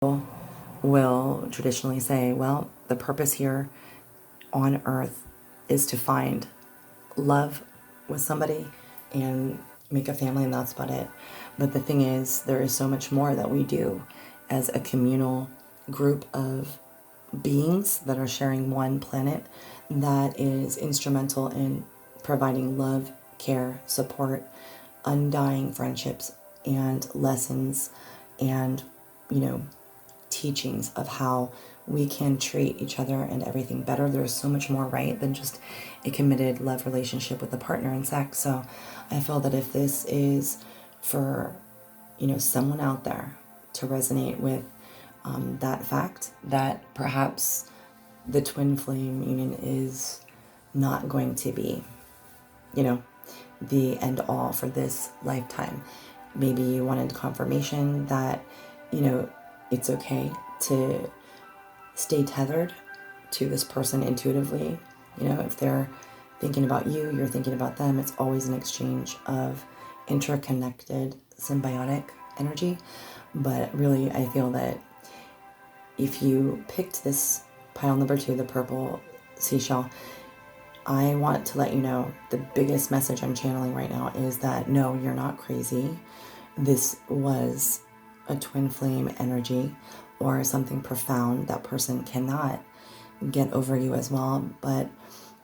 will traditionally say, well, the purpose here on earth is to find love with somebody and make a family, and that's about it. But the thing is, there is so much more that we do as a communal group of beings that are sharing one planet that is instrumental in providing love, care, support, undying friendships, and lessons, and, teachings of how we can treat each other and everything better. There's so much more, right, than just a committed love relationship with a partner and sex. So I feel that if this is for, someone out there to resonate with that fact, that perhaps the twin flame union is not going to be, the end all for this lifetime. Maybe you wanted confirmation that, it's okay to stay tethered to this person intuitively. If they're thinking about you, you're thinking about them. It's always an exchange of interconnected, symbiotic energy. But really, I feel that if you picked this pile number 2, the purple seashell, I want to let you know the biggest message I'm channeling right now is that no, you're not crazy. This was a twin flame energy or something profound. That person cannot get over you as well, but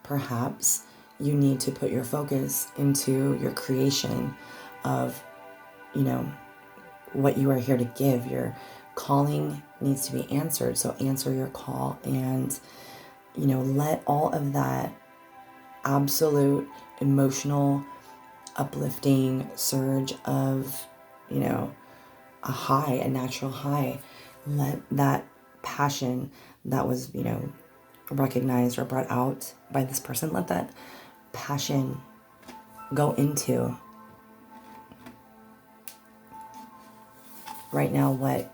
perhaps you need to put your focus into your creation of, what you are here to give. Your calling needs to be answered, so answer your call and, let all of that absolute emotional uplifting surge of, a natural high, let that passion that was, recognized or brought out by this person, let that passion go into right now what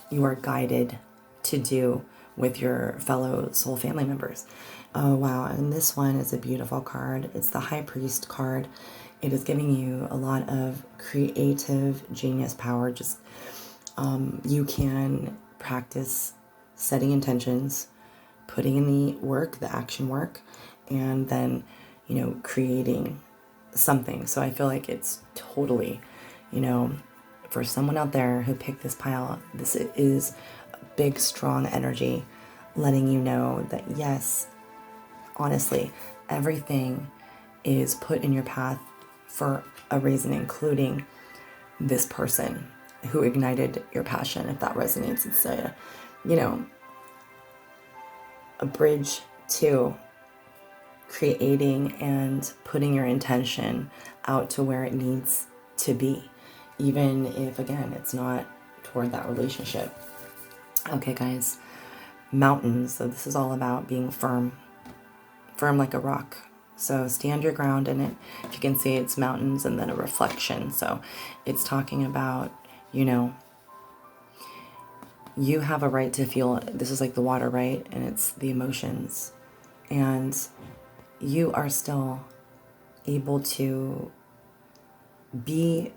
you are guided to do with your fellow soul family members. Oh, wow. And this one is a beautiful card. It's the High Priest card. It is giving you a lot of creative genius power. Just you can practice setting intentions, putting in the work, the action work, and then, creating something. So I feel like it's totally, for someone out there who picked this pile, this is a big, strong energy letting you know that, yes, honestly, everything is put in your path for a reason, including this person who ignited your passion. If that resonates, it's a bridge to creating and putting your intention out to where it needs to be, even if, again, it's not toward that relationship. Okay, guys, mountains. So this is all about being firm like a rock. So stand your ground in it. If you can see, it's mountains and then a reflection. So it's talking about, you have a right to feel. This is like the water, right? And it's the emotions. And you are still able to be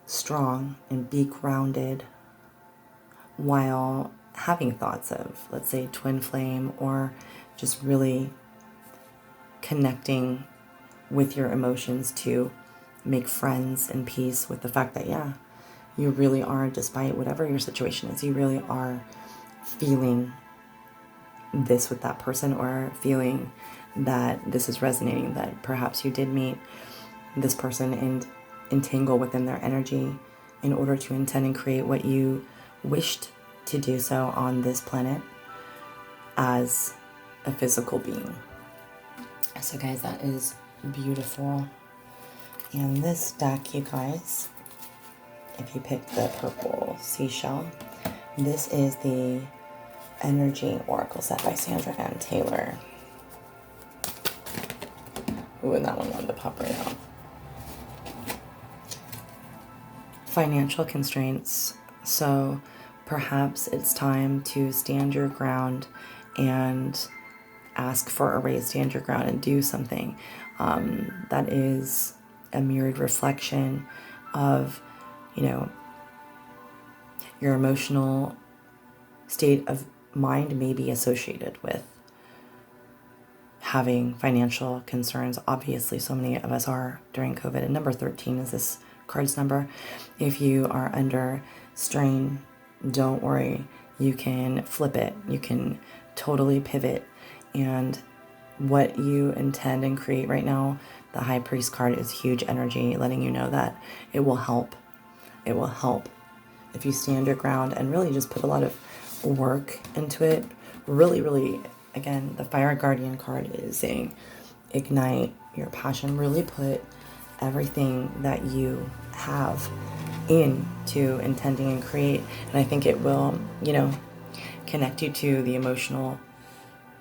strong and be grounded while having thoughts of, let's say, twin flame, or just really connecting with your emotions to make friends and peace with the fact that, yeah, you really are, despite whatever your situation is, you really are feeling this with that person, or feeling that this is resonating, that perhaps you did meet this person and entangle within their energy in order to intend and create what you wished to do so on this planet as a physical being. So guys, that is beautiful. And this deck, you guys, if you pick the purple seashell, this is the Energy Oracle set by Sandra Ann Taylor. Ooh, and that one wanted to pop right out. Financial constraints. So perhaps it's time to stand your ground and ask for a raise, stand your ground and do something. That is a mirrored reflection of, Your emotional state of mind may be associated with having financial concerns. Obviously, so many of us are during COVID. And number 13 is this card's number. If you are under strain, don't worry. You can flip it. You can totally pivot. And what you intend and create right now, the High Priest card is huge energy, letting you know that it will help. It will help if you stand your ground and really just put a lot of work into it. Really, really, again, the Fire Guardian card is saying ignite your passion. Really put everything that you have into intending and create. And I think it will, connect you to the emotional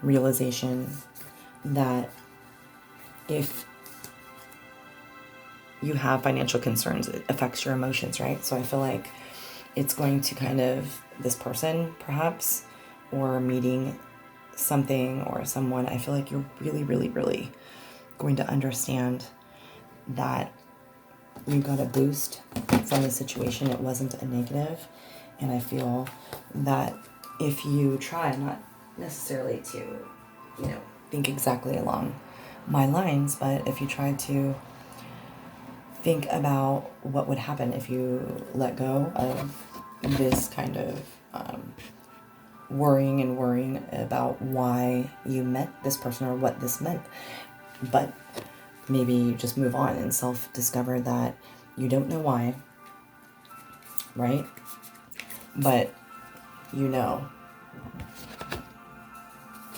realization that if you have financial concerns, it affects your emotions, right? So I feel like it's going to kind of, this person perhaps, or meeting something or someone, I feel like you're really, really, really going to understand that you got a boost from the situation. It wasn't a negative. And I feel that if you try, not necessarily to, think exactly along my lines, but if you try to think about what would happen if you let go of this kind of worrying about why you met this person or what this meant. But maybe you just move on and self-discover that you don't know why, right? But you know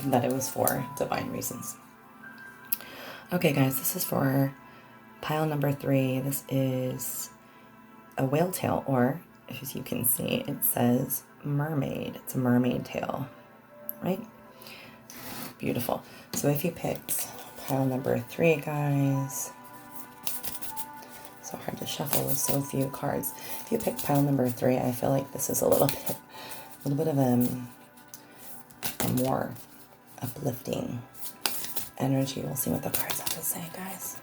that it was for divine reasons. Okay, guys, this is for pile number 3. This is a whale tail, or as you can see, it says mermaid. It's a mermaid tail, right? Beautiful. So if you picked pile number 3, guys, so hard to shuffle with so few cards. If you pick pile number 3, I feel like this is a little bit of a more uplifting energy. We'll see what the cards have to say, guys.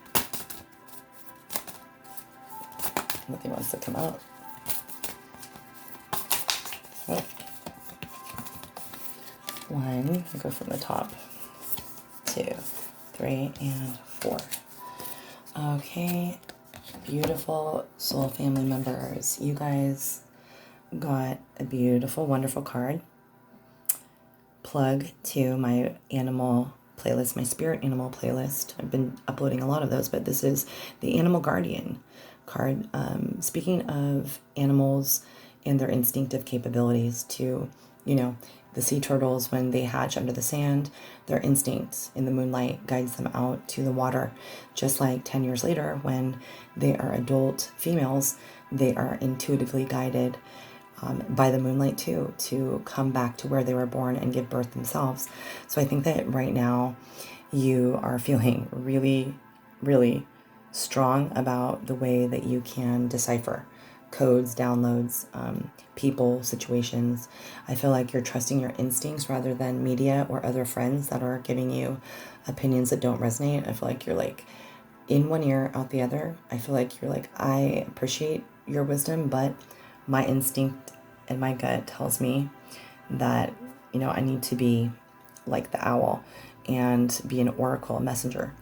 Nothing wants to come out. Oh. 1, go from the top. 2, 3, and 4. Okay, beautiful soul family members. You guys got a beautiful, wonderful card. Plug to my animal playlist, my spirit animal playlist. I've been uploading a lot of those, but this is the Animal Guardian card. Speaking of animals and their instinctive capabilities to, the sea turtles, when they hatch under the sand, their instincts in the moonlight guides them out to the water. Just like 10 years later, when they are adult females, they are intuitively guided by the moonlight too, to come back to where they were born and give birth themselves. So I think that right now you are feeling really, really strong about the way that you can decipher codes, downloads, people, situations. I feel like you're trusting your instincts rather than media or other friends that are giving you opinions that don't resonate. I feel like you're like in one ear, out the other. I feel like you're like, I appreciate your wisdom, but my instinct and my gut tells me that, I need to be like the owl and be an oracle, a messenger.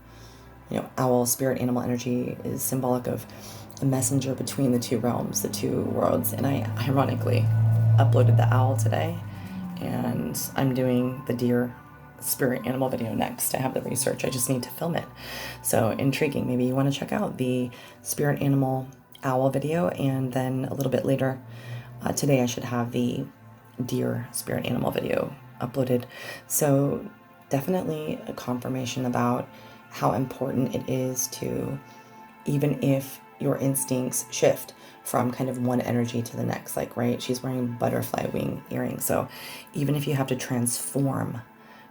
Owl, spirit, animal energy is symbolic of a messenger between the two realms, the two worlds. And I ironically uploaded the owl today, and I'm doing the deer spirit animal video next. I have the research. I just need to film it. So intriguing. Maybe you want to check out the spirit animal owl video, and then a little bit later today I should have the deer spirit animal video uploaded. So definitely a confirmation about how important it is to, even if your instincts shift from kind of one energy to the next, like, right, she's wearing butterfly wing earrings. So even if you have to transform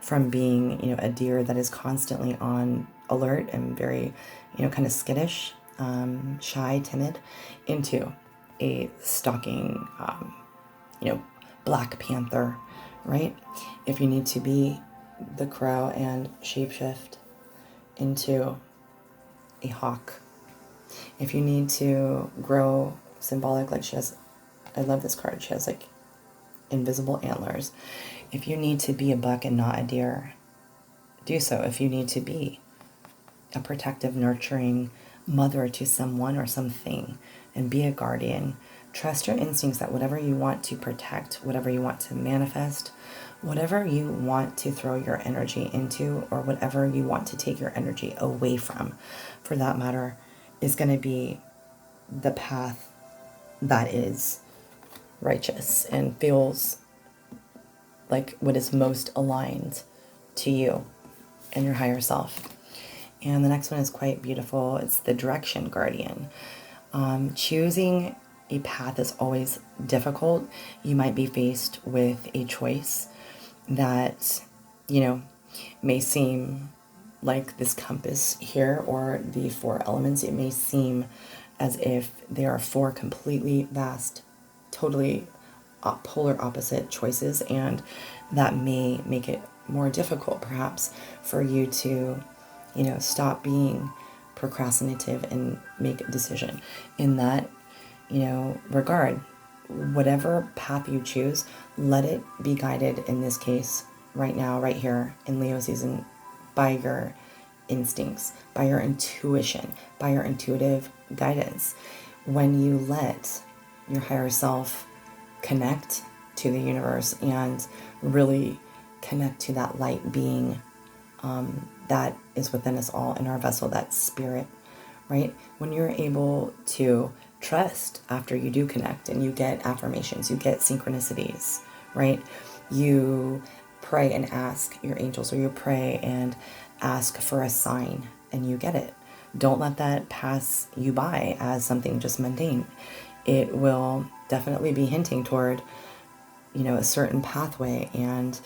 from being, a deer that is constantly on alert and very, kind of skittish, shy, timid, into a stalking, Black Panther, right? If you need to be the crow and shapeshift into a hawk, if you need to grow symbolic, like she has I love this card. She has like invisible antlers. If you need to be a buck and not a deer, do so. If you need to be a protective, nurturing mother to someone or something and be a guardian, trust your instincts that whatever you want to protect, whatever you want to manifest, whatever you want to throw your energy into, or whatever you want to take your energy away from, for that matter, is going to be the path that is righteous and feels like what is most aligned to you and your higher self. And the next one is quite beautiful. It's the direction guardian. Choosing a path is always difficult. You might be faced with a choice that, you know, may seem like this compass here or the 4 elements. It may seem as if there are 4 completely vast, totally polar opposite choices, and that may make it more difficult perhaps for you to, you know, stop being procrastinative and make a decision. In that, you know, regard, whatever path you choose, let it be guided, in this case, right now, right here in Leo season, by your instincts, by your intuition, by your intuitive guidance. When you let your higher self connect to the universe and really connect to that light being that is within us all in our vessel, that spirit, right? When you're able to trust after you do connect and you get affirmations, you get synchronicities, right? You pray and ask your angels, or you pray and ask for a sign and you get it. Don't let that pass you by as something just mundane. It will definitely be hinting toward, you know, a certain pathway, and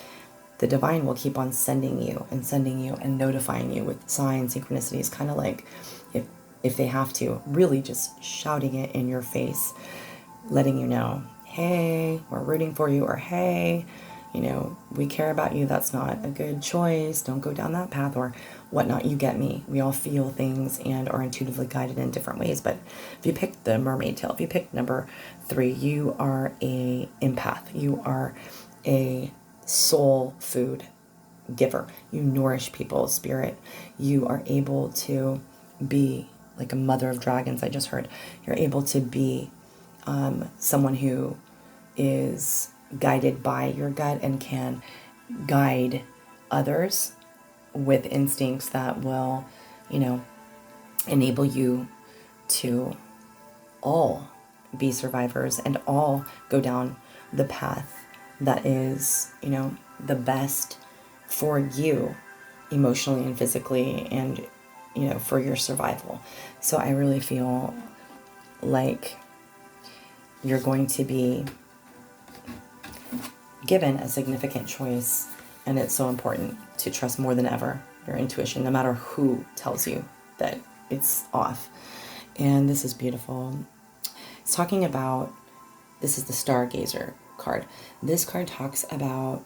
the divine will keep on sending you and notifying you with signs, synchronicities, kind of like if they have to, really just shouting it in your face, letting you know, hey, we're rooting for you, or hey, you know, we care about you. That's not a good choice. Don't go down that path, or whatnot. You get me. We all feel things and are intuitively guided in different ways. But if you pick the mermaid tail, if you pick number 3, you are a empath. You are a soul food giver. You nourish people's spirit. You are able to be like a mother of dragons, I just heard. You're able to be someone who is guided by your gut and can guide others with instincts that will, you know, enable you to all be survivors and all go down the path that is, you know, the best for you emotionally and physically, and, you know, for your survival. So I really feel like you're going to be given a significant choice, and it's so important to trust more than ever your intuition, no matter who tells you that it's off. And this is beautiful. It's talking about, this is the Stargazer card. This card talks about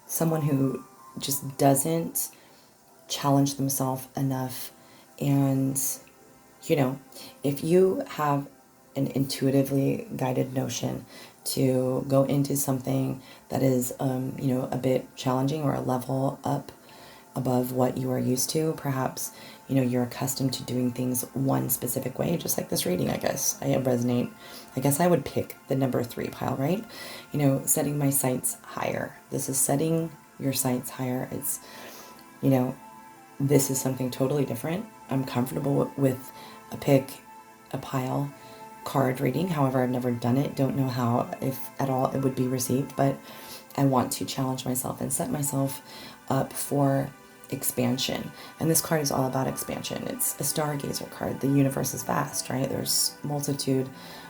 someone who just doesn't challenge themselves enough. And, you know, if you have an intuitively guided notion to go into something that is, you know, a bit challenging or a level up above what you are used to, perhaps, you know, you're accustomed to doing things one specific way, just like this reading, I guess. I resonate. I guess I would pick the number 3 pile, right? You know, setting my sights higher. This is setting your sights higher. It's, you know, this is something totally different. I'm comfortable with a pile card reading. However, I've never done it. Don't know how, if at all, it would be received, but I want to challenge myself and set myself up for expansion. And this card is all about expansion. It's a stargazer card. The universe is vast, right? There's multitude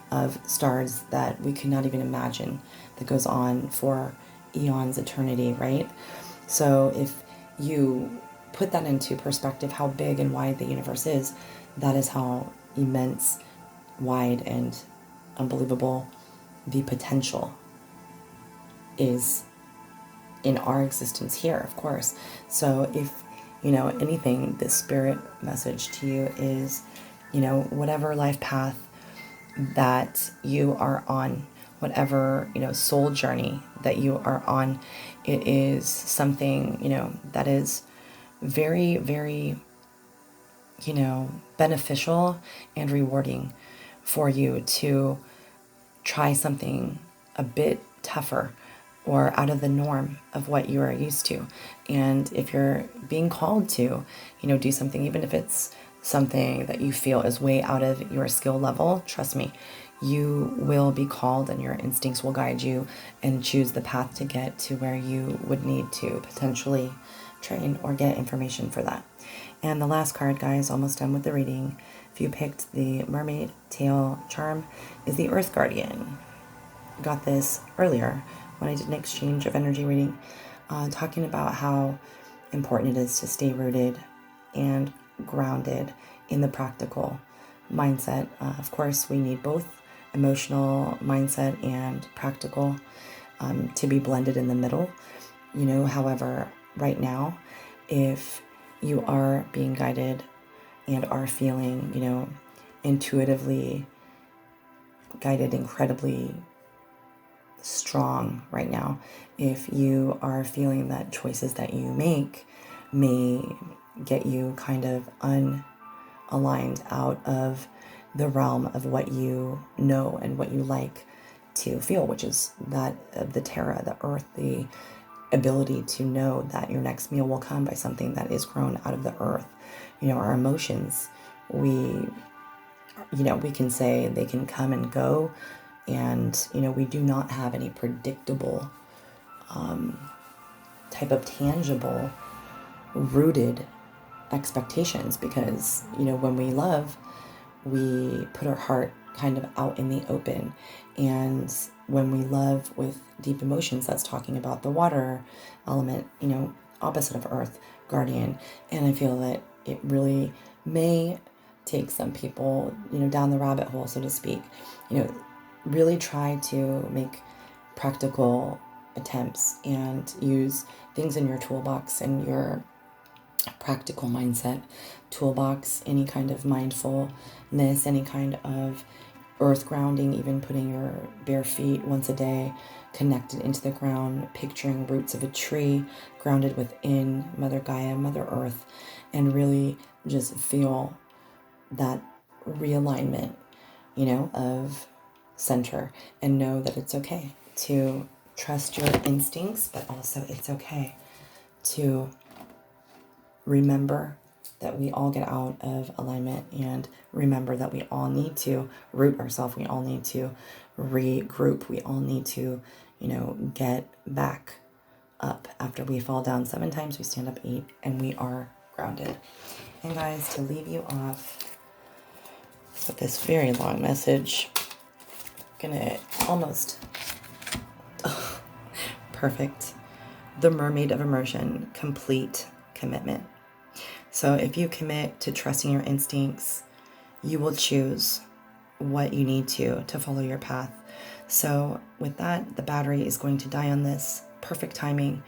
of stars that we could not even imagine, that goes on for eons, eternity, right? So if you put that into perspective, how big and wide the universe is, that is how immense, wide, and unbelievable the potential is in our existence here, of course. So if, you know, anything, the spirit message to you is, you know, whatever life path that you are on, whatever, soul journey that you are on. It is something, that is very, very, beneficial and rewarding for you to try something a bit tougher or out of the norm of what you are used to. And if you're being called to, do something, even if it's something that you feel is way out of your skill level, trust me, you will be called and your instincts will guide you and choose the path to get to where you would need to potentially train or get information for that. And the last card, guys, almost done with the reading. If you picked the Mermaid Tail Charm, is the Earth Guardian. Got this earlier when I did an exchange of energy reading, talking about how important it is to stay rooted and grounded in the practical mindset. Of course, we need both emotional mindset and practical to be blended in the middle. However, right now, if you are being guided and are feeling, intuitively guided, incredibly strong right now, if you are feeling that choices that you make may get you kind of unaligned out of the realm of what you know and what you like to feel, which is that of the terra, the earth, the ability to know that your next meal will come by something that is grown out of the earth. Our emotions, we can say they can come and go, and we do not have any predictable type of tangible rooted expectations, because when we love, we put our heart kind of out in the open. And when we love with deep emotions, that's talking about the water element, opposite of earth guardian. And I feel that it really may take some people, down the rabbit hole, so to speak. Really try to make practical attempts and use things in your toolbox and your practical mindset toolbox, any kind of mindfulness, any kind of earth grounding, even putting your bare feet once a day connected into the ground, picturing roots of a tree grounded within Mother Gaia, Mother Earth, and really just feel that realignment, of center, and know that it's okay to trust your instincts, but also it's okay to remember that we all get out of alignment, and remember that we all need to root ourselves. We all need to regroup. We all need to, get back up. After we fall down 7 times, we stand up 8, and we are grounded. And guys, to leave you off with this very long message, I'm gonna almost perfect. The Mermaid of Immersion, complete commitment. So if you commit to trusting your instincts, you will choose what you need to follow your path. So with that, the battery is going to die on this. Perfect timing.